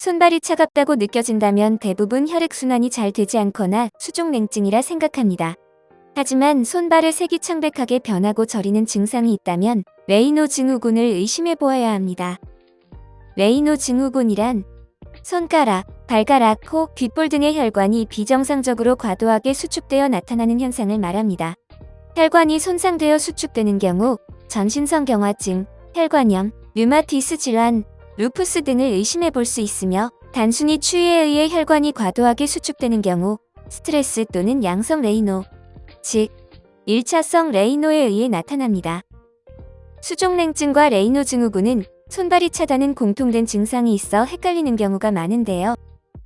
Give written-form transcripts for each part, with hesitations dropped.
손발이 차갑다고 느껴진다면 대부분 혈액순환이 잘 되지 않거나 수족냉증이라 생각합니다. 하지만 손발의 색이 창백하게 변하고 저리는 증상이 있다면 레이노 증후군을 의심해 보아야 합니다. 레이노 증후군이란 손가락, 발가락, 코, 귓볼 등의 혈관이 비정상적으로 과도하게 수축되어 나타나는 현상을 말합니다. 혈관이 손상되어 수축되는 경우 전신성경화증, 혈관염, 류마티스 질환, 루푸스 등을 의심해 볼 수 있으며 단순히 추위에 의해 혈관이 과도하게 수축되는 경우 스트레스 또는 양성 레이노, 즉 1차성 레이노에 의해 나타납니다. 수족냉증과 레이노 증후군은 손발이 차다는 공통된 증상이 있어 헷갈리는 경우가 많은데요.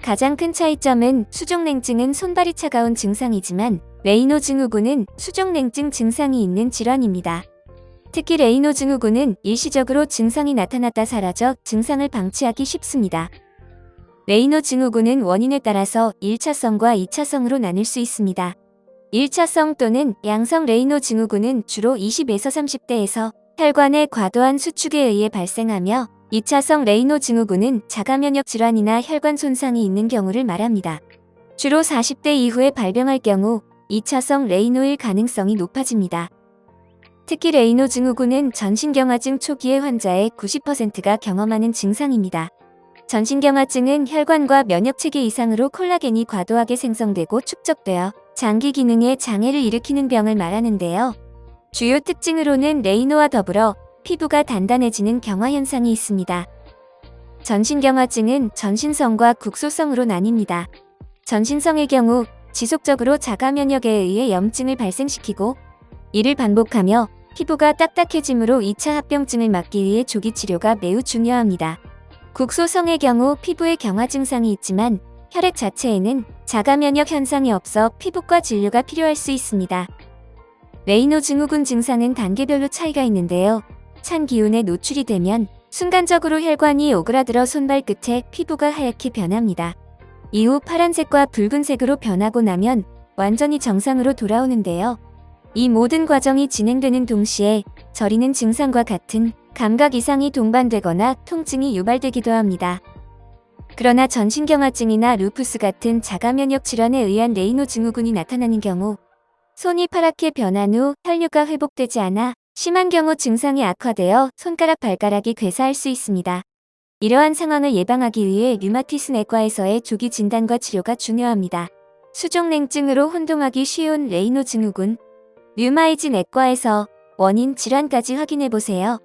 가장 큰 차이점은 수족냉증은 손발이 차가운 증상이지만 레이노 증후군은 수족냉증 증상이 있는 질환입니다. 특히 레이노 증후군은 일시적으로 증상이 나타났다 사라져 증상을 방치하기 쉽습니다. 레이노 증후군은 원인에 따라서 1차성과 2차성으로 나눌 수 있습니다. 1차성 또는 양성 레이노 증후군은 주로 20에서 30대에서 혈관의 과도한 수축에 의해 발생하며 2차성 레이노 증후군은 자가면역 질환이나 혈관 손상이 있는 경우를 말합니다. 주로 40대 이후에 발병할 경우 2차성 레이노일 가능성이 높아집니다. 특히 레이노 증후군은 전신경화증 초기의 환자의 90%가 경험하는 증상입니다. 전신경화증은 혈관과 면역체계 이상으로 콜라겐이 과도하게 생성되고 축적되어 장기 기능에 장애를 일으키는 병을 말하는데요. 주요 특징으로는 레이노와 더불어 피부가 단단해지는 경화 현상이 있습니다. 전신경화증은 전신성과 국소성으로 나뉩니다. 전신성의 경우 지속적으로 자가면역에 의해 염증을 발생시키고 이를 반복하며 피부가 딱딱해지므로 2차 합병증을 막기 위해 조기 치료가 매우 중요합니다. 국소성의 경우 피부에 경화 증상이 있지만 혈액 자체에는 자가면역 현상이 없어 피부과 진료가 필요할 수 있습니다. 레이노 증후군 증상은 단계별로 차이가 있는데요. 찬 기운에 노출이 되면 순간적으로 혈관이 오그라들어 손발 끝에 피부가 하얗게 변합니다. 이후 파란색과 붉은색으로 변하고 나면 완전히 정상으로 돌아오는데요. 이 모든 과정이 진행되는 동시에 저리는 증상과 같은 감각 이상이 동반되거나 통증이 유발되기도 합니다. 그러나 전신경화증이나 루푸스 같은 자가면역 질환에 의한 레이노 증후군이 나타나는 경우 손이 파랗게 변한 후 혈류가 회복되지 않아 심한 경우 증상이 악화되어 손가락 발가락이 괴사할 수 있습니다. 이러한 상황을 예방하기 위해 류마티스 내과에서의 조기 진단과 치료가 중요합니다. 수족냉증으로 혼동하기 쉬운 레이노 증후군 류마이즈 내과에서 원인 질환까지 확인해보세요.